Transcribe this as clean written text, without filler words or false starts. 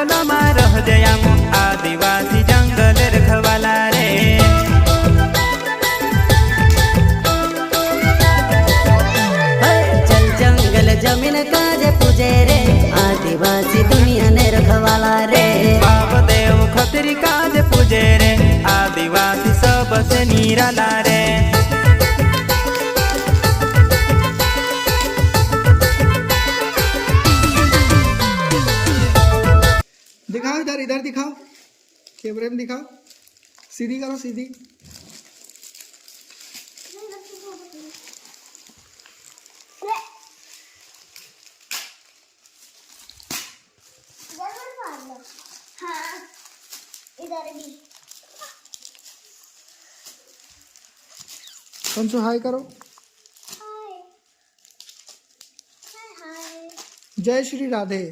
जंगल में रह जयाम आदिवासी जंगल रखवाला रे। चल जंगल जमीन काजे पूजे रे आदिवासी दुनिया ने रखवाला रे। बाप देव खतरी काज पूजे रे आदिवासी सबसे निराला रे। दिखाओ इधर, इधर दिखाओ, कैमरे में दिखाओ, सीधी करो सीधी। हाँ, इधर भी। कंसु हाय करो। हाय हाय हाय। जय श्री राधे।